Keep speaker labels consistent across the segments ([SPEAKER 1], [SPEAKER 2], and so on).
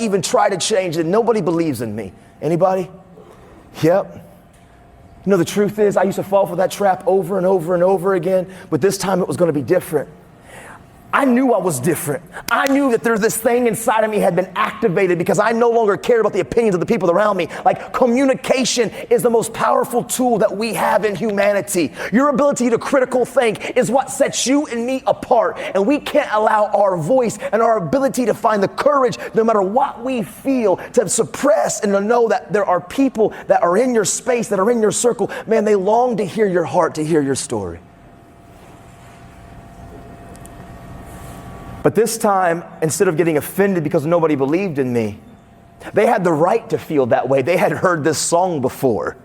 [SPEAKER 1] even try to change it. Nobody believes in me. Anybody? Yep. You know, the truth is I used to fall for that trap over and over and over again, but this time it was going to be different. I knew I was different. I knew that there's this thing inside of me had been activated because I no longer cared about the opinions of the people around me. Like, communication is the most powerful tool that we have in humanity. Your ability to critical think is what sets you and me apart. And we can't allow our voice and our ability to find the courage, no matter what we feel, to suppress and to know that there are people that are in your space, that are in your circle. Man, they long to hear your heart, to hear your story. But this time, instead of getting offended because nobody believed in me, they had the right to feel that way. They had heard this song before.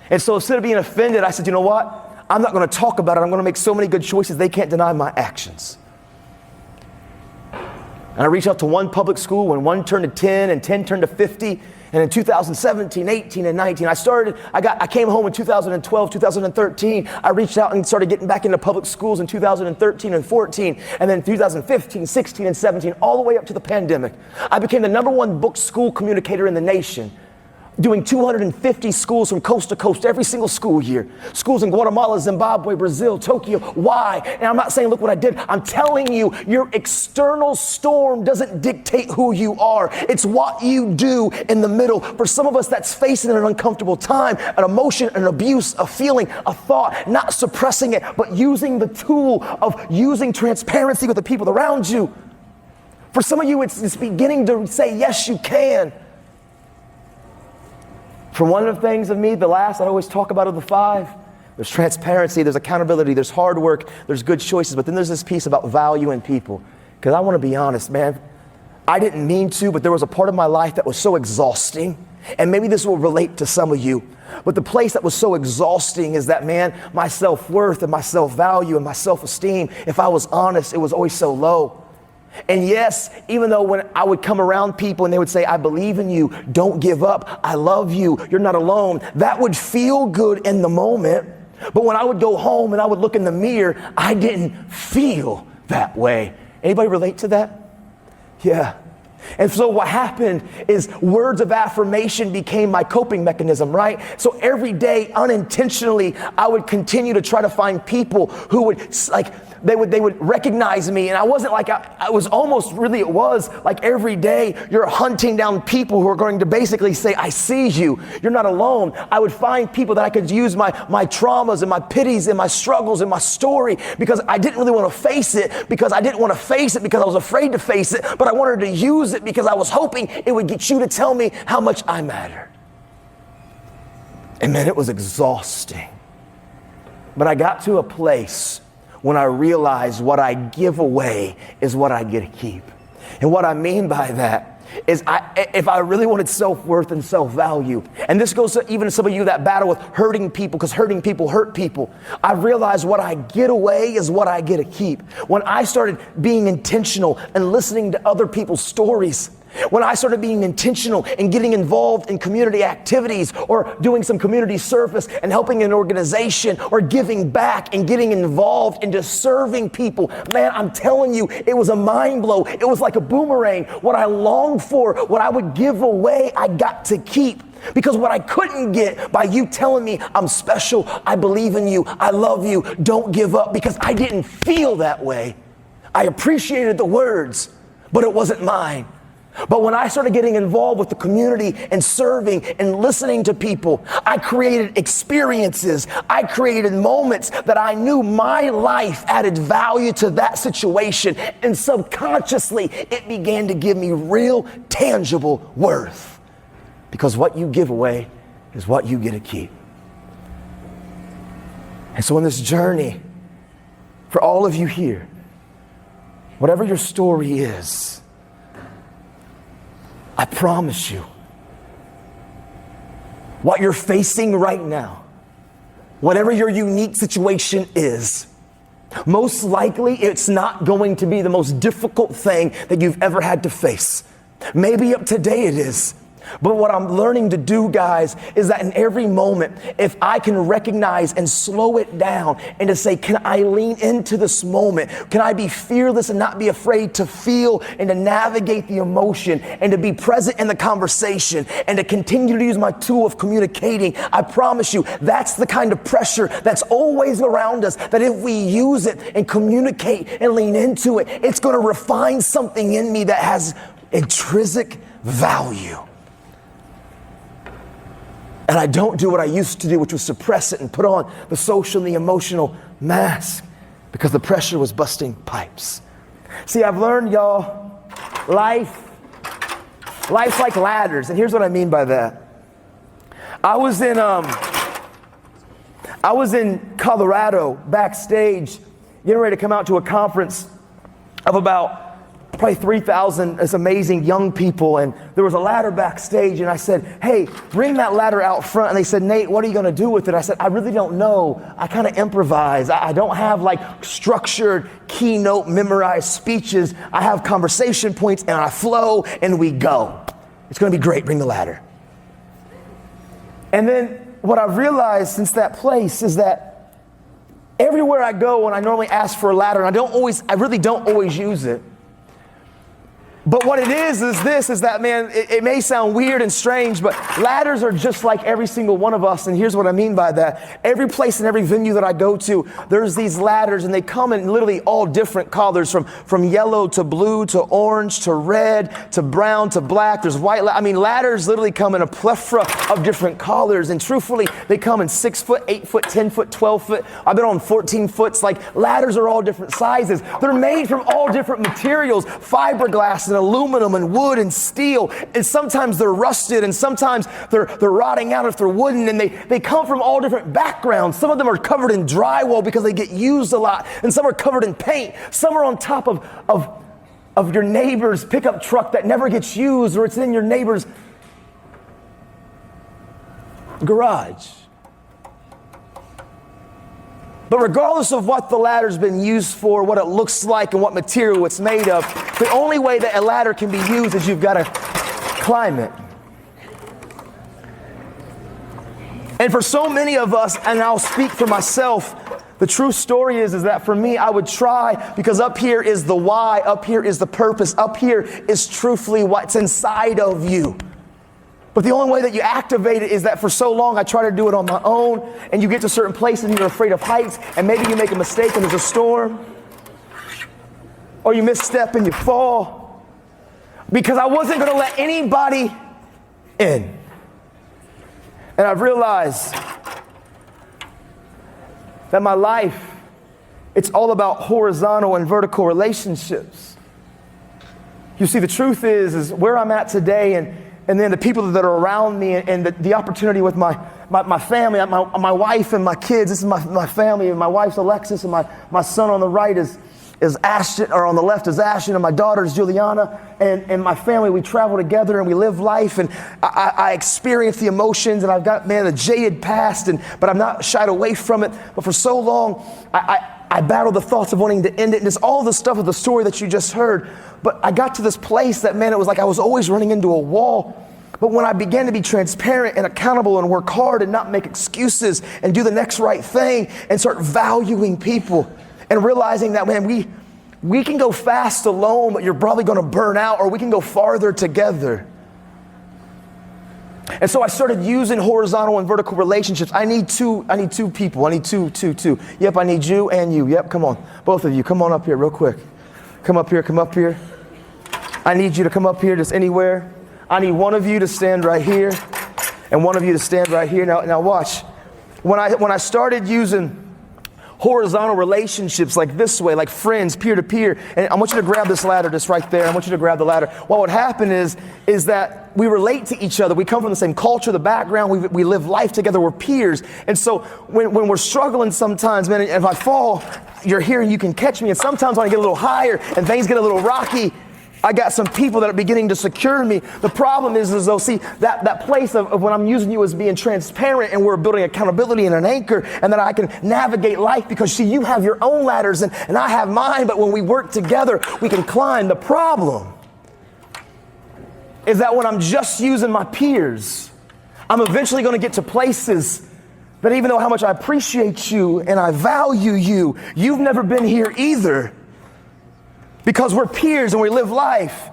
[SPEAKER 1] And so instead of being offended, I said, you know what? I'm not going to talk about it. I'm going to make so many good choices, they can't deny my actions. And I reached out to one public school when 1 turned to 10 and 10 turned to 50. And in 2017, 18, and 19, I came home in 2012, 2013. I reached out and started getting back into public schools in 2013 and 14. And then 2015, 16, and 17, all the way up to the pandemic. I became the #1 booked school communicator in the nation, doing 250 schools from coast to coast every single school year. Schools in Guatemala, Zimbabwe, Brazil, Tokyo. Why? And I'm not saying, look what I did. I'm telling you, your external storm doesn't dictate who you are. It's what you do in the middle. For some of us, that's facing an uncomfortable time, an emotion, an abuse, a feeling, a thought, not suppressing it, but using the tool of using transparency with the people around you. For some of you, it's beginning to say, yes, you can. For one of the things of me, the last I always talk about of the 5, there's transparency, there's accountability, there's hard work, there's good choices, but then there's this piece about value in people. Because I want to be honest, man, I didn't mean to, but there was a part of my life that was so exhausting, and maybe this will relate to some of you, but the place that was so exhausting is that, man, my self-worth and my self-value and my self-esteem, if I was honest, it was always so low. And yes, even though when I would come around people and they would say, I believe in you, don't give up, I love you, you're not alone, that would feel good in the moment. But when I would go home and I would look in the mirror, I didn't feel that way. Anybody relate to that? Yeah. And so what happened is words of affirmation became my coping mechanism, right? So every day, unintentionally, I would continue to try to find people who would, they would recognize me. And I wasn't like, I was almost really, it was like every day you're hunting down people who are going to basically say, I see you, you're not alone. I would find people that I could use my traumas and my pities and my struggles and my story, because I didn't really want to face it, because I didn't want to face it because I was afraid to face it, but I wanted to use it because I was hoping it would get you to tell me how much I mattered. And man, it was exhausting. But I got to a place when I realized what I give away is what I get to keep. And what I mean by that is if I really wanted self-worth and self-value, and this goes to even some of you that battle with hurting people, because hurting people hurt people, I realized what I get away is what I get to keep. When I started being intentional and listening to other people's stories, when I started being intentional and getting involved in community activities or doing some community service and helping an organization or giving back and getting involved into serving people, man, I'm telling you, it was a mind blow. It was like a boomerang. What I longed for, what I would give away, I got to keep. Because what I couldn't get by you telling me I'm special, I believe in you, I love you, don't give up, because I didn't feel that way. I appreciated the words, but it wasn't mine. But when I started getting involved with the community and serving and listening to people, I created experiences. I created moments that I knew my life added value to that situation. And subconsciously, it began to give me real, tangible worth. Because what you give away is what you get to keep. And so in this journey, for all of you here, whatever your story is, I promise you, what you're facing right now, whatever your unique situation is, most likely it's not going to be the most difficult thing that you've ever had to face. Maybe up today it is. But what I'm learning to do, guys, is that in every moment, if I can recognize and slow it down and to say, can I lean into this moment? Can I be fearless and not be afraid to feel and to navigate the emotion and to be present in the conversation and to continue to use my tool of communicating? I promise you, that's the kind of pressure that's always around us, that if we use it and communicate and lean into it, it's going to refine something in me that has intrinsic value. And I don't do what I used to do, which was suppress it and put on the social and the emotional mask, because the pressure was busting pipes. See, I've learned, y'all, life's like ladders. And here's what I mean by that. I was in Colorado backstage, getting ready to come out to a conference of about probably 3,000 this amazing young people, and there was a ladder backstage, and I said, hey, bring that ladder out front. And they said, Nate, what are you going to do with it? I said, I really don't know. I kind of improvise. I don't have like structured keynote memorized speeches. I have conversation points and I flow and we go. It's going to be great. Bring the ladder. And then what I've realized since that place is that everywhere I go, when I normally ask for a ladder, and I really don't always use it. But what it is that, man, it may sound weird and strange, but ladders are just like every single one of us. And here's what I mean by that. Every place and every venue that I go to, there's these ladders, and they come in literally all different colors, from yellow to blue to orange to red to brown to black. There's white. Ladders literally come in a plethora of different colors. And truthfully, they come in 6 foot, 8 foot, 10 foot, 12 foot. I've been on 14 foots. Like, ladders are all different sizes. They're made from all different materials, fiberglass and aluminum and wood and steel, and sometimes they're rusted and sometimes they're rotting out if they're wooden, and they come from all different backgrounds. Some of them are covered in drywall because they get used a lot, and some are covered in paint. Some are on top of your neighbor's pickup truck that never gets used, or it's in your neighbor's garage. But regardless of what the ladder's been used for, what it looks like, and what material it's made of, the only way that a ladder can be used is you've got to climb it. And for so many of us, and I'll speak for myself, the true story is that for me, I would try, because up here is the why, up here is the purpose, up here is truthfully what's inside of you. But the only way that you activate it is that for so long I try to do it on my own, and you get to certain places and you're afraid of heights, and maybe you make a mistake and there's a storm, or you misstep and you fall, because I wasn't going to let anybody in. And I've realized that my life, it's all about horizontal and vertical relationships. You see, the truth is where I'm at today, and then the people that are around me, and the opportunity with my family, my wife and my kids. This is my family, and my wife's Alexis, and my son on the right is Ashton, or on the left is Ashton, and my daughter is Juliana, and my family, we travel together and we live life, and I experience the emotions, and I've got, man, a jaded past, but I'm not shied away from it. But for so long, I battled the thoughts of wanting to end it, and it's all the stuff of the story that you just heard. But I got to this place that, man, it was like I was always running into a wall. But when I began to be transparent and accountable and work hard and not make excuses and do the next right thing and start valuing people and realizing that, man, we can go fast alone, but you're probably going to burn out, or we can go farther together. And so I started using horizontal and vertical relationships. I need two people. I need two. Yep, I need you and you. Yep, come on. Both of you, come on up here real quick. Come up here. I need you to come up here, just anywhere. I need one of you to stand right here and one of you to stand right here. Now watch. When I started using horizontal relationships like this way, like friends, peer to peer, and I want you to grab this ladder just right there. I want you to grab the ladder. What would happen is that we relate to each other. We come from the same culture, the background. We live life together. We're peers. And so when we're struggling sometimes, man, if I fall, you're here and you can catch me. And sometimes when I get a little higher and things get a little rocky, I got some people that are beginning to secure me. The problem is though, see, that place of when I'm using you as being transparent, and we're building accountability and an anchor, and that I can navigate life, because see, you have your own ladders and I have mine, but when we work together, we can climb. The problem is that when I'm just using my peers, I'm eventually going to get to places that even though how much I appreciate you and I value you, you've never been here either. Because we're peers and we live life.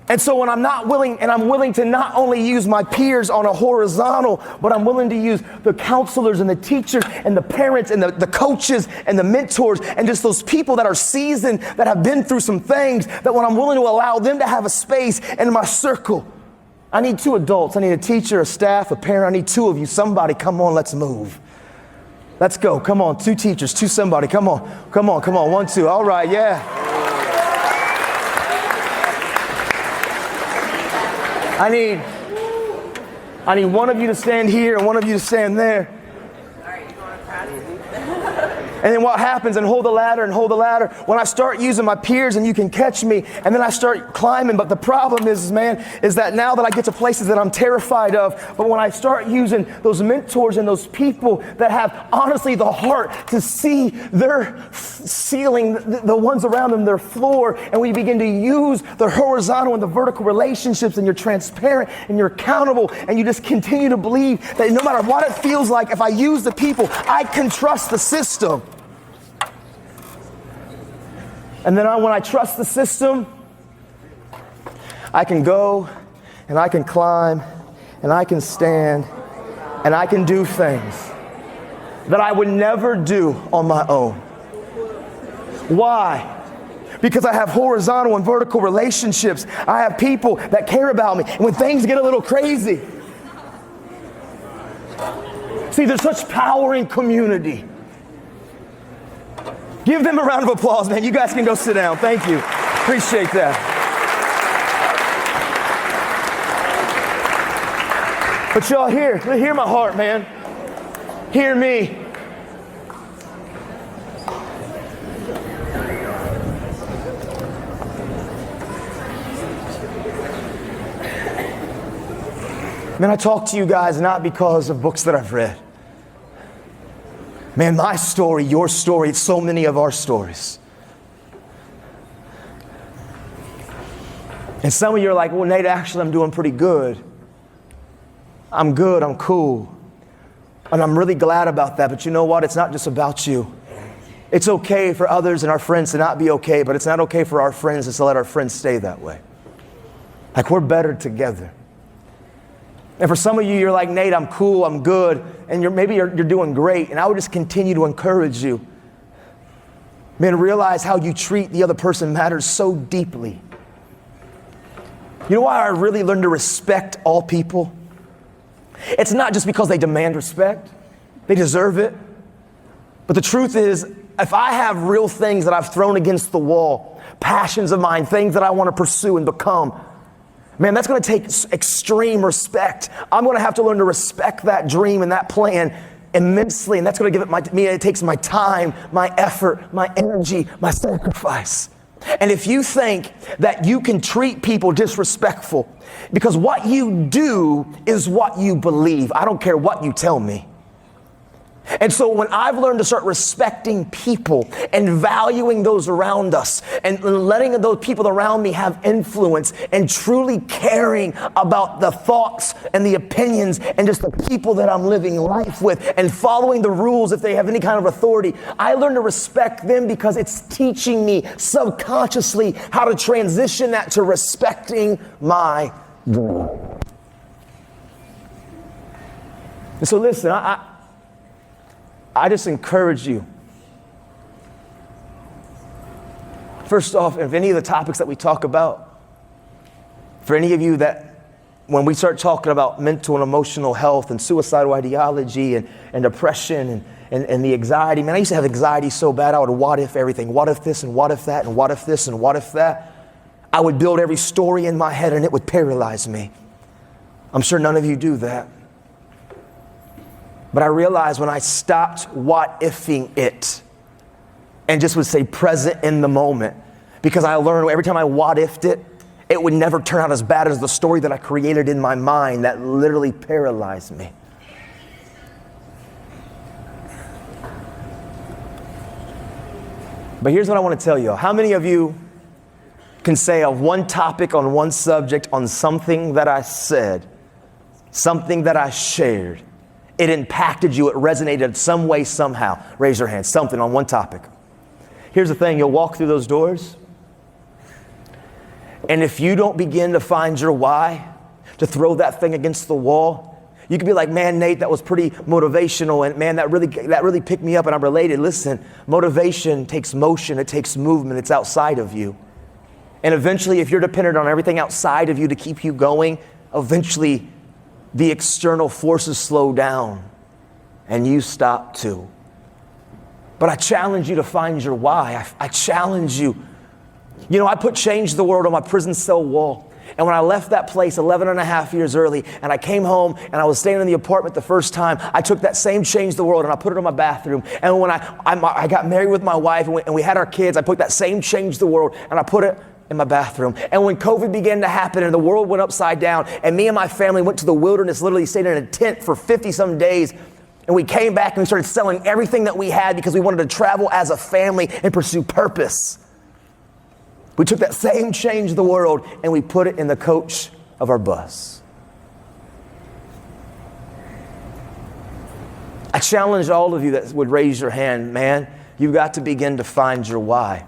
[SPEAKER 1] And so when I'm willing to not only use my peers on a horizontal, but I'm willing to use the counselors and the teachers and the parents and the coaches and the mentors and just those people that are seasoned, that have been through some things, that when I'm willing to allow them to have a space in my circle. I need 2 adults. I need a teacher, a staff, a parent. I need 2 of you. Somebody, come on, let's move. Let's go. Come on, 2 teachers, 2 somebody. Come on. 1, 2. All right, yeah. I need one of you to stand here and one of you to stand there. And then what happens, and hold the ladder, when I start using my peers and you can catch me, and then I start climbing. But the problem is that now that I get to places that I'm terrified of, but when I start using those mentors and those people that have honestly the heart to see their ceiling, the ones around them, their floor, and we begin to use the horizontal and the vertical relationships, and you're transparent and you're accountable, and you just continue to believe that no matter what it feels like, if I use the people, I can trust the system. And then when I trust the system, I can go and I can climb and I can stand and I can do things that I would never do on my own. Why? Because I have horizontal and vertical relationships. I have people that care about me. And when things get a little crazy, see, there's such power in community. Give them a round of applause, man. You guys can go sit down. Thank you. Appreciate that. But y'all hear my heart, man. Hear me. Man, I talk to you guys not because of books that I've read. Man, my story, your story, it's so many of our stories. And some of you are like, well, Nate, actually, I'm doing pretty good. I'm good, I'm cool. And I'm really glad about that. But you know what? It's not just about you. It's okay for others and our friends to not be okay, but it's not okay for our friends to let our friends stay that way. Like, we're better together. And for some of you, you're like, Nate, I'm cool, I'm good, and you're doing great. And I would just continue to encourage you. Man, realize how you treat the other person matters so deeply. You know why I really learned to respect all people? It's not just because they demand respect. They deserve it. But the truth is, if I have real things that I've thrown against the wall, passions of mine, things that I want to pursue and become, man, that's going to take extreme respect. I'm going to have to learn to respect that dream and that plan immensely. And that's going to give it takes my time, my effort, my energy, my sacrifice. And if you think that you can treat people disrespectful, because what you do is what you believe. I don't care what you tell me. And so when I've learned to start respecting people and valuing those around us and letting those people around me have influence and truly caring about the thoughts and the opinions and just the people that I'm living life with and following the rules if they have any kind of authority, I learned to respect them because it's teaching me subconsciously how to transition that to respecting my dream. And so listen, I just encourage you. First off, if any of the topics that we talk about, for any of you that when we start talking about mental and emotional health and suicidal ideology and depression and the anxiety, man, I used to have anxiety so bad I would what if everything. What if this and what if that and what if this and what if that? I would build every story in my head and it would paralyze me. I'm sure none of you do that. But I realized when I stopped what-ifing it and just would say present in the moment, because I learned every time I what-ifed it, it would never turn out as bad as the story that I created in my mind that literally paralyzed me. But here's what I want to tell you. How many of you can say of one topic, on one subject, on something that I said, something that I shared, it impacted you, it resonated some way, somehow? Raise your hand. Something on one topic. Here's the thing, you'll walk through those doors, and if you don't begin to find your why, to throw that thing against the wall, you could be like, man, Nate, that was pretty motivational, and man, that really picked me up, and I'm related. Listen, motivation takes motion, it takes movement, it's outside of you. And eventually, if you're dependent on everything outside of you to keep you going, eventually the external forces slow down and you stop too. But I challenge you to find your why. I challenge you. You know, I put Change the World on my prison cell wall. And when I left that place 11 and a half years early, and I came home and I was staying in the apartment the first time, I took that same Change the World and I put it on my bathroom. And when I got married with my wife and we had our kids, I put that same Change the World and I put it in my bathroom. And when COVID began to happen and the world went upside down, and me and my family went to the wilderness, literally stayed in a tent for 50 some days, and we came back and we started selling everything that we had because we wanted to travel as a family and pursue purpose. We took that same Change the World and we put it in the coach of our bus. I challenge all of you that would raise your hand, man, you've got to begin to find your why.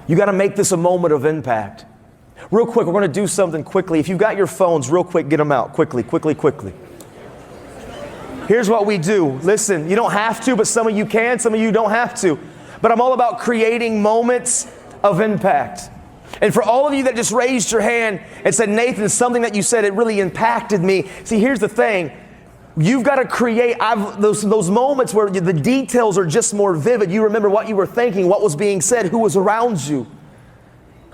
[SPEAKER 1] You got to make this a moment of impact. Real quick, we're going to do something quickly. If you've got your phones, real quick, get them out. Quickly. Here's what we do. Listen, you don't have to, but some of you can, some of you don't have to. But I'm all about creating moments of impact. And for all of you that just raised your hand and said, Nathan, something that you said, it really impacted me. See, here's the thing. You've got to create those moments where the details are just more vivid. You remember what you were thinking, what was being said, who was around you.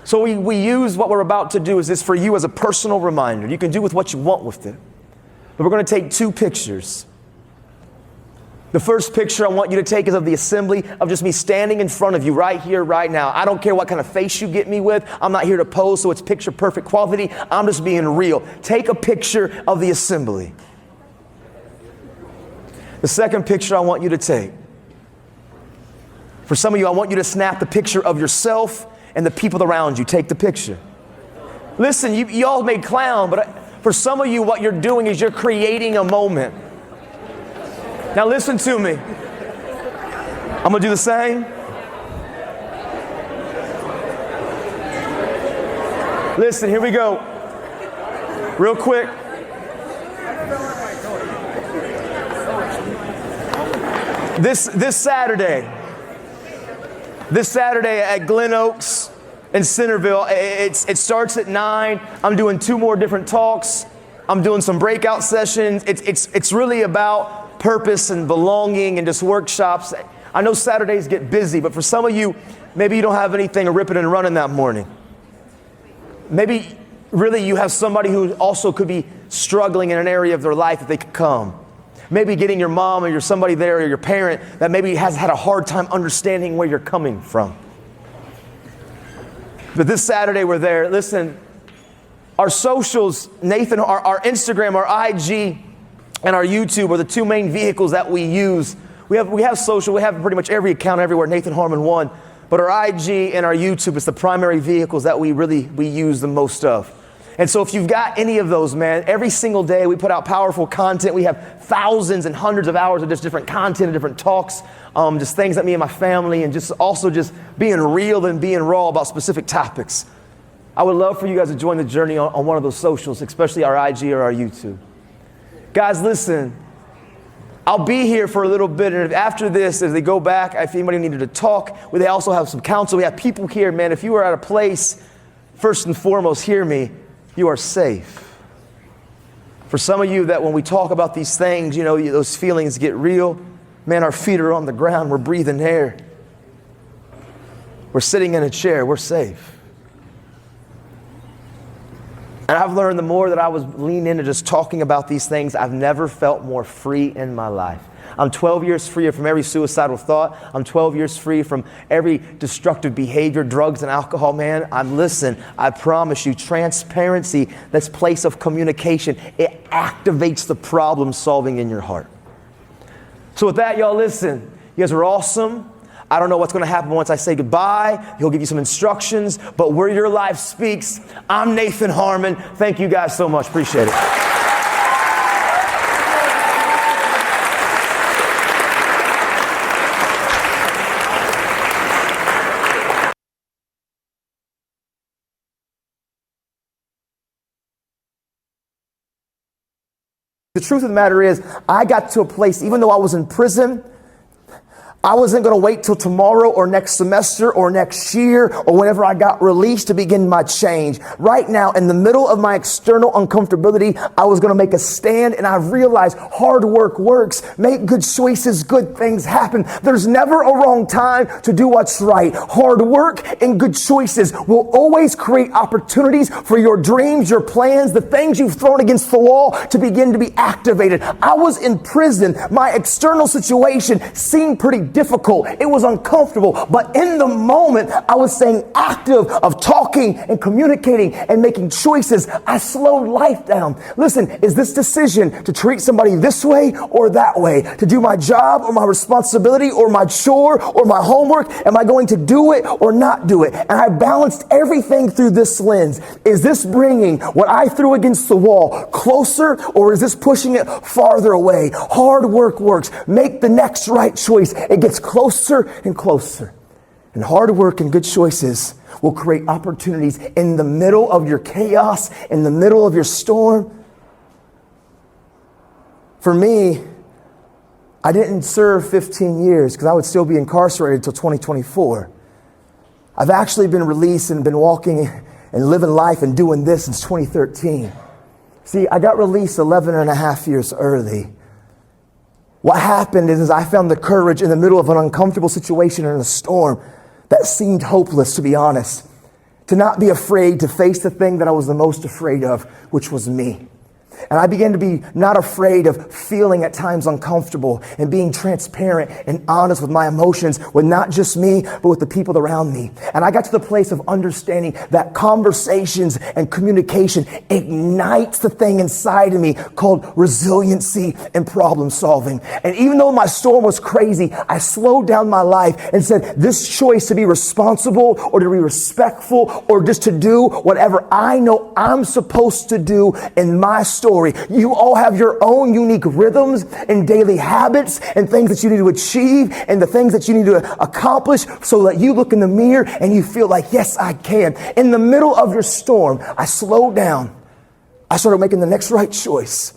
[SPEAKER 1] So we use what we're about to do is this for you as a personal reminder. You can do with what you want with it. But we're going to take 2 pictures. The first picture I want you to take is of the assembly, of just me standing in front of you right here, right now. I don't care what kind of face you get me with. I'm not here to pose so it's picture perfect quality. I'm just being real. Take a picture of the assembly. The second picture I want you to take. For some of you, I want you to snap the picture of yourself and the people around you. Take the picture. Listen, you all made clown, but for some of you, what you're doing is you're creating a moment. Now listen to me. I'm going to do the same. Listen, here we go. Real quick. This Saturday at Glen Oaks in Centerville, it starts at 9. I'm doing 2 more different talks. I'm doing some breakout sessions. It's really about purpose and belonging and just workshops. I know Saturdays get busy, but for some of you, maybe you don't have anything to rip it and running that morning. Maybe really you have somebody who also could be struggling in an area of their life that they could come. Maybe getting your mom or somebody there or your parent that maybe has had a hard time understanding where you're coming from. But this Saturday we're there. Listen, our socials, Nathan, our Instagram, our IG, and our YouTube are the 2 main vehicles that we use. We have social, we have pretty much every account everywhere, Nathan Harmon 1. But our IG and our YouTube is the primary vehicles that we use the most of. And so if you've got any of those, man, every single day we put out powerful content. We have thousands and hundreds of hours of just different content and different talks, just things that me and my family, and just also just being real and being raw about specific topics. I would love for you guys to join the journey on one of those socials, especially our IG or our YouTube. Guys, listen, I'll be here for a little bit, and after this, as they go back, if anybody needed to talk, they also have some counsel. We have people here, man. If you are at a place, first and foremost, hear me, you are safe. For some of you that when we talk about these things, you know, those feelings get real. Man, our feet are on the ground. We're breathing air. We're sitting in a chair. We're safe. And I've learned the more that I was leaning into just talking about these things, I've never felt more free in my life. I'm 12 years free from every suicidal thought. I'm 12 years free from every destructive behavior, drugs and alcohol, man. I promise you, transparency, this place of communication, it activates the problem solving in your heart. So with that, y'all, listen, you guys are awesome. I don't know what's going to happen once I say goodbye. He'll give you some instructions. But where your life speaks, I'm Nathan Harmon. Thank you guys so much. Appreciate it. The truth of the matter is, I got to a place, even though I was in prison, I wasn't going to wait till tomorrow or next semester or next year or whenever I got released to begin my change. Right now, in the middle of my external uncomfortability, I was going to make a stand, and I realized hard work works. Make good choices, good things happen. There's never a wrong time to do what's right. Hard work and good choices will always create opportunities for your dreams, your plans, the things you've thrown against the wall to begin to be activated. I was in prison. My external situation seemed pretty difficult. It was uncomfortable. But in the moment, I was staying active of talking and communicating and making choices. I slowed life down. Listen, is this decision to treat somebody this way or that way? To do my job or my responsibility or my chore or my homework? Am I going to do it or not do it? And I balanced everything through this lens. Is this bringing what I threw against the wall closer, or is this pushing it farther away? Hard work works. Make the next right choice. It gets closer and closer. And hard work and good choices will create opportunities in the middle of your chaos, in the middle of your storm. For me, I didn't serve 15 years because I would still be incarcerated until 2024. I've actually been released and been walking and living life and doing this since 2013. See, I got released 11 and a half years early. What happened is I found the courage in the middle of an uncomfortable situation and a storm that seemed hopeless, to be honest, to not be afraid to face the thing that I was the most afraid of, which was me. And I began to be not afraid of feeling at times uncomfortable and being transparent and honest with my emotions with not just me, but with the people around me. And I got to the place of understanding that conversations and communication ignites the thing inside of me called resiliency and problem solving. And even though my storm was crazy, I slowed down my life and said, this choice to be responsible or to be respectful or just to do whatever I know I'm supposed to do in my story. You all have your own unique rhythms and daily habits and things that you need to achieve and the things that you need to accomplish so that you look in the mirror and you feel like, yes, I can. In the middle of your storm, I slowed down. I started making the next right choice.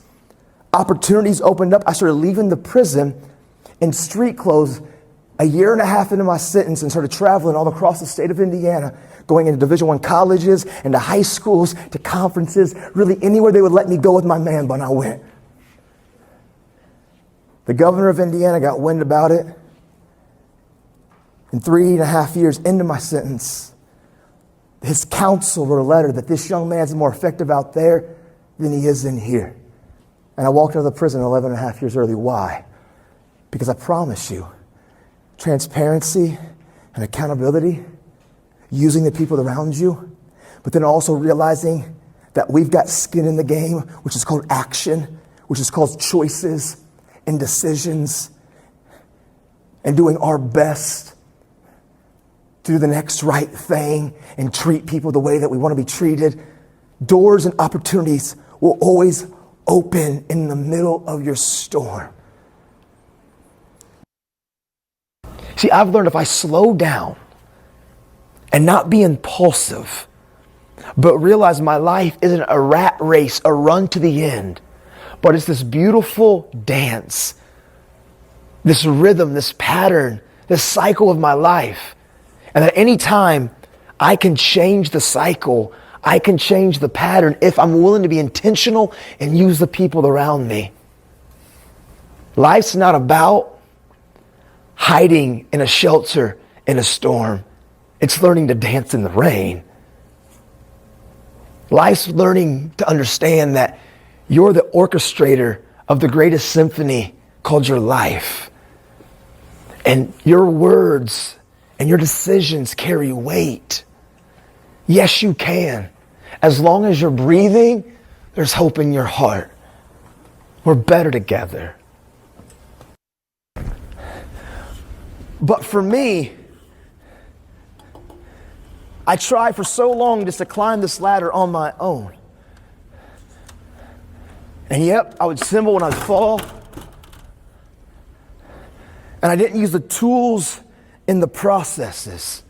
[SPEAKER 1] Opportunities opened up. I started leaving the prison in street clothes a year and a half into my sentence and started traveling all across the state of Indiana, going into Division I colleges, into high schools, to conferences, really anywhere they would let me go with my man bun, I went. The governor of Indiana got wind about it. And 3.5 years into my sentence, his counsel wrote a letter that this young man's more effective out there than he is in here. And I walked out of the prison 11.5 years early. Why? Because I promise you, transparency and accountability, using the people around you, but then also realizing that we've got skin in the game, which is called action, which is called choices and decisions, and doing our best to do the next right thing and treat people the way that we want to be treated. Doors and opportunities will always open in the middle of your storm. See, I've learned if I slow down and not be impulsive, but realize my life isn't a rat race, a run to the end, but it's this beautiful dance, this rhythm, this pattern, this cycle of my life. And at any time, I can change the cycle. I can change the pattern if I'm willing to be intentional and use the people around me. Life's not about hiding in a shelter in a storm. It's learning to dance in the rain. Life's learning to understand that you're the orchestrator of the greatest symphony called your life. And your words and your decisions carry weight. Yes, you can. As long as you're breathing, there's hope in your heart. We're better together. But for me, I tried for so long just to climb this ladder on my own. And yep, I would stumble when I'd fall. And I didn't use the tools in the processes.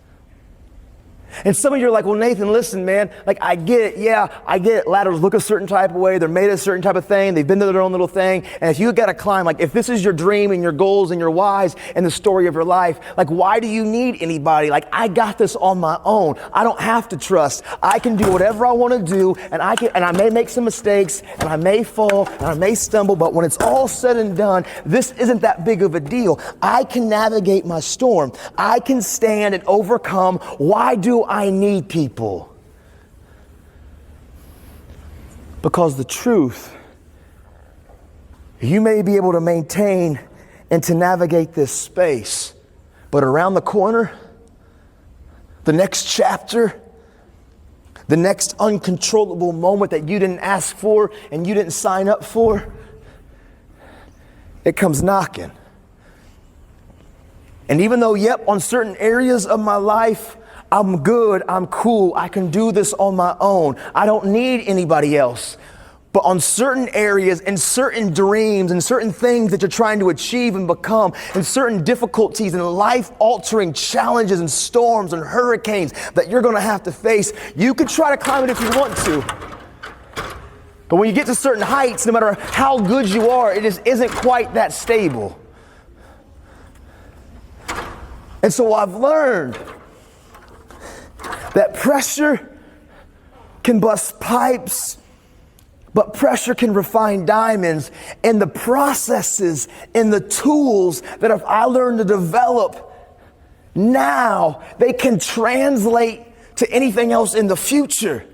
[SPEAKER 1] And some of you are like, well, Nathan, listen, man, like I get it. Yeah, I get it. Ladders look a certain type of way. They're made a certain type of thing. They've been to their own little thing. And if you got to climb, like if this is your dream and your goals and your whys and the story of your life, like why do you need anybody? Like I got this on my own. I don't have to trust. I can do whatever I want to do, and I may make some mistakes and I may fall and I may stumble, but when it's all said and done, this isn't that big of a deal. I can navigate my storm. I can stand and overcome. Why do I need people? Because the truth, you may be able to maintain and to navigate this space, but around the corner, the next chapter, the next uncontrollable moment that you didn't ask for and you didn't sign up for, it comes knocking. And even though, yep, on certain areas of my life, I'm good, I'm cool, I can do this on my own. I don't need anybody else. But on certain areas and certain dreams and certain things that you're trying to achieve and become, and certain difficulties and life-altering challenges and storms and hurricanes that you're gonna have to face, you can try to climb it if you want to. But when you get to certain heights, no matter how good you are, it just isn't quite that stable. And so I've learned that pressure can bust pipes, but pressure can refine diamonds. And the processes and the tools that if I learn to develop now, they can translate to anything else in the future.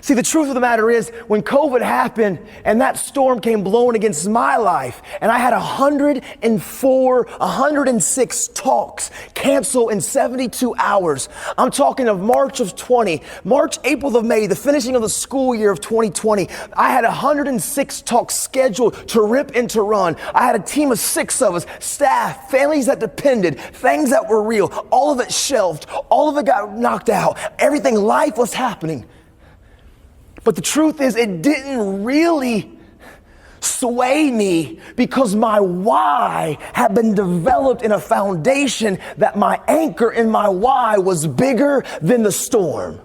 [SPEAKER 1] See, the truth of the matter is, when COVID happened and that storm came blowing against my life, and I had 106 talks cancel in 72 hours. I'm talking of March of 20, March, April of May, the finishing of the school year of 2020. I had 106 talks scheduled to rip and to run. I had a team of 6 of us, staff, families that depended, things that were real, all of it shelved, all of it got knocked out. Everything, life was happening. But the truth is, it didn't really sway me because my why had been developed in a foundation that my anchor in my why was bigger than the storm.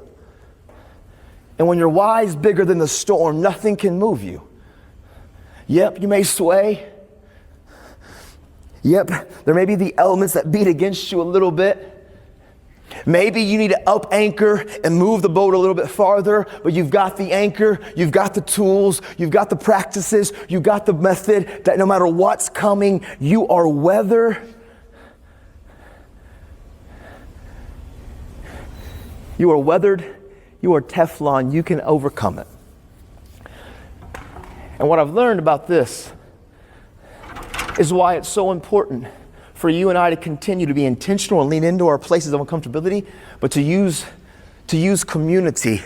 [SPEAKER 1] And when your why is bigger than the storm, nothing can move you. Yep, you may sway. Yep, there may be the elements that beat against you a little bit. Maybe you need to up anchor and move the boat a little bit farther, but you've got the anchor, you've got the tools, you've got the practices, you've got the method that no matter what's coming, you are weathered. You are weathered, you are Teflon, you can overcome it. And what I've learned about this is why it's so important for you and I to continue to be intentional and lean into our places of uncomfortability, but to use community,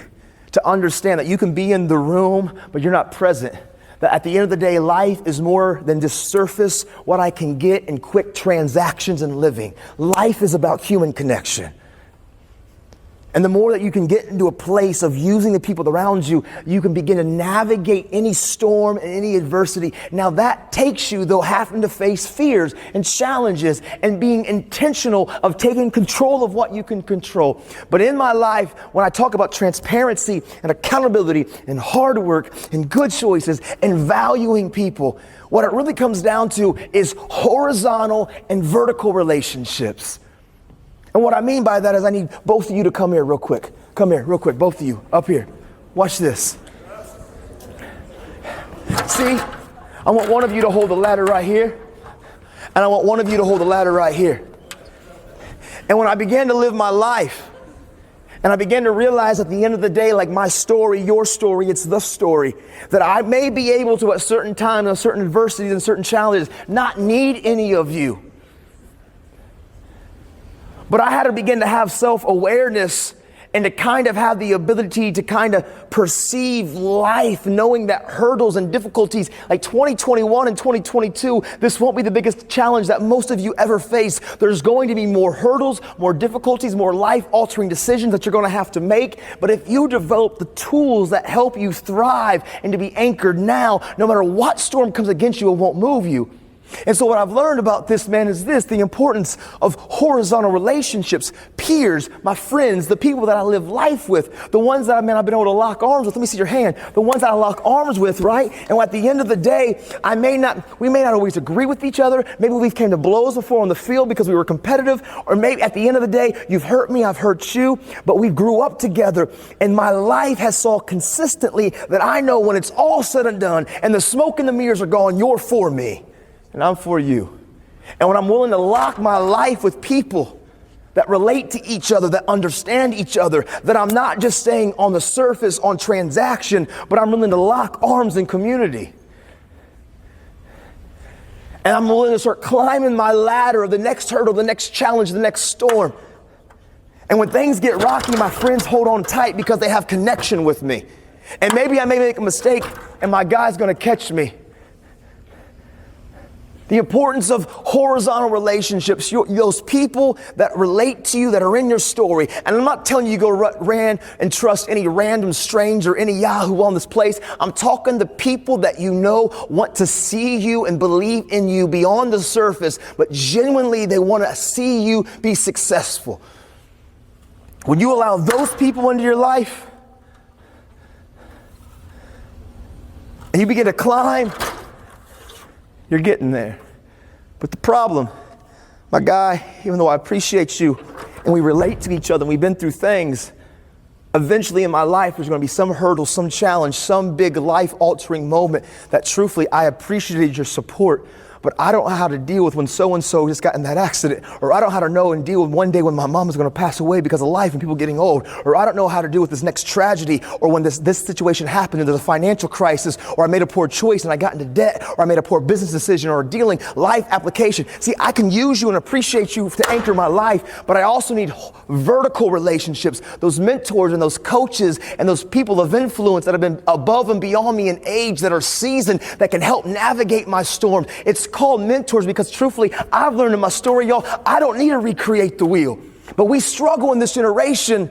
[SPEAKER 1] to understand that you can be in the room, but you're not present. That at the end of the day, life is more than just surface, what I can get in quick transactions and living. Life is about human connection. And the more that you can get into a place of using the people around you, you can begin to navigate any storm and any adversity. Now that takes you, though, having to face fears and challenges and being intentional of taking control of what you can control. But in my life, when I talk about transparency and accountability and hard work and good choices and valuing people, what it really comes down to is horizontal and vertical relationships. And what I mean by that is I need both of you to come here real quick. Come here real quick, both of you, up here. Watch this. See, I want one of you to hold the ladder right here, and I want one of you to hold the ladder right here. And when I began to live my life, and I began to realize at the end of the day, like my story, your story, it's the story, that I may be able to at certain times, and certain adversities and certain challenges, not need any of you. But I had to begin to have self-awareness and to kind of have the ability to kind of perceive life, knowing that hurdles and difficulties like 2021 and 2022, this won't be the biggest challenge that most of you ever face. There's going to be more hurdles, more difficulties, more life-altering decisions that you're going to have to make. But if you develop the tools that help you thrive and to be anchored now, no matter what storm comes against you, it won't move you. And so what I've learned about this, man, is this: the importance of horizontal relationships, peers, my friends, the people that I live life with, the ones that I've been able to lock arms with. Let me see your hand. The ones that I lock arms with, right? And at the end of the day, we may not always agree with each other. Maybe we've came to blows before on the field because we were competitive, or maybe at the end of the day, you've hurt me, I've hurt you, but we grew up together. And my life has saw consistently that I know when it's all said and done and the smoke and the mirrors are gone, you're for me. And I'm for you. And when I'm willing to lock my life with people that relate to each other, that understand each other, that I'm not just staying on the surface on transaction, but I'm willing to lock arms in community. And I'm willing to start climbing my ladder of the next hurdle, the next challenge, the next storm. And when things get rocky, my friends hold on tight because they have connection with me. And maybe I may make a mistake and my guy's gonna catch me. The importance of horizontal relationships, those people that relate to you, that are in your story. And I'm not telling you to go ran and trust any random stranger, any Yahoo on this place. I'm talking to people that you know want to see you and believe in you beyond the surface, but genuinely they want to see you be successful. When you allow those people into your life and you begin to climb, you're getting there. But the problem, my guy, even though I appreciate you and we relate to each other and we've been through things, eventually in my life there's going to be some hurdle, some challenge, some big life-altering moment that truthfully I appreciated your support, but I don't know how to deal with when so-and-so just got in that accident, or I don't know how to know and deal with one day when my mom is going to pass away because of life and people getting old, or I don't know how to deal with this next tragedy, or when this situation happened and there's a financial crisis, or I made a poor choice and I got into debt, or I made a poor business decision or a dealing life application. See, I can use you and appreciate you to anchor my life, but I also need vertical relationships, those mentors and those coaches and those people of influence that have been above and beyond me in age, that are seasoned, that can help navigate my storms. It's called mentors because truthfully, I've learned in my story, y'all, I don't need to recreate the wheel. But we struggle in this generation.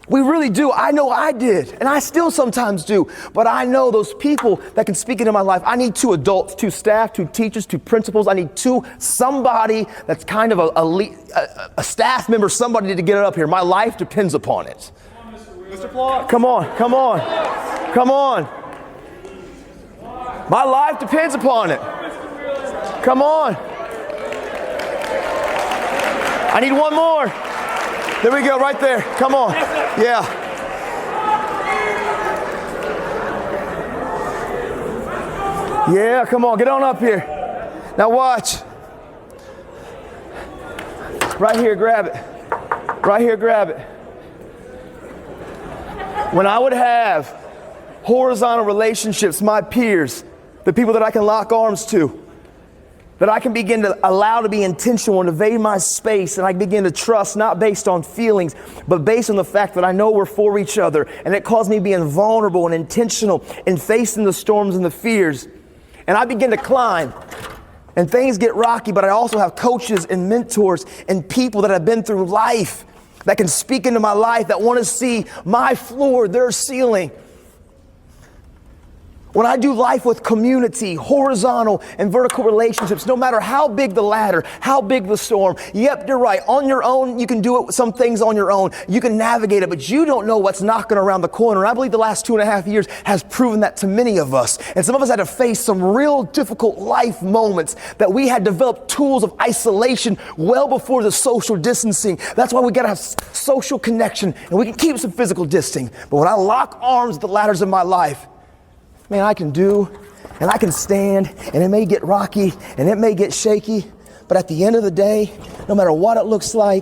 [SPEAKER 1] We really do. I know I did, and I still sometimes do. But I know those people that can speak into my life. I need 2 adults, 2 staff, 2 teachers, 2 principals. I need somebody that's kind of a staff member, somebody to get it up here. My life depends upon it.
[SPEAKER 2] Mr. Plot.
[SPEAKER 1] Come on. My life depends upon it. Come on. I need one more. There we go, right there. Come on. Yeah. Yeah, come on, get on up here. Now watch. Right here, grab it. Right here, grab it. When I would have horizontal relationships, my peers, the people that I can lock arms to, that I can begin to allow to be intentional and invade my space, and I begin to trust not based on feelings, but based on the fact that I know we're for each other, and it caused me being vulnerable and intentional in facing the storms and the fears. And I begin to climb, and things get rocky, but I also have coaches and mentors and people that have been through life that can speak into my life, that want to see my floor, their ceiling. When I do life with community, horizontal and vertical relationships, no matter how big the ladder, how big the storm, yep, you're right. On your own, you can do it, some things on your own. You can navigate it, but you don't know what's knocking around the corner. And I believe the last 2.5 years has proven that to many of us. And some of us had to face some real difficult life moments that we had developed tools of isolation well before the social distancing. That's why we got to have social connection, and we can keep some physical distancing. But when I lock arms with the ladders of my life, man, I can do, and I can stand, and it may get rocky, and it may get shaky, but at the end of the day, no matter what it looks like,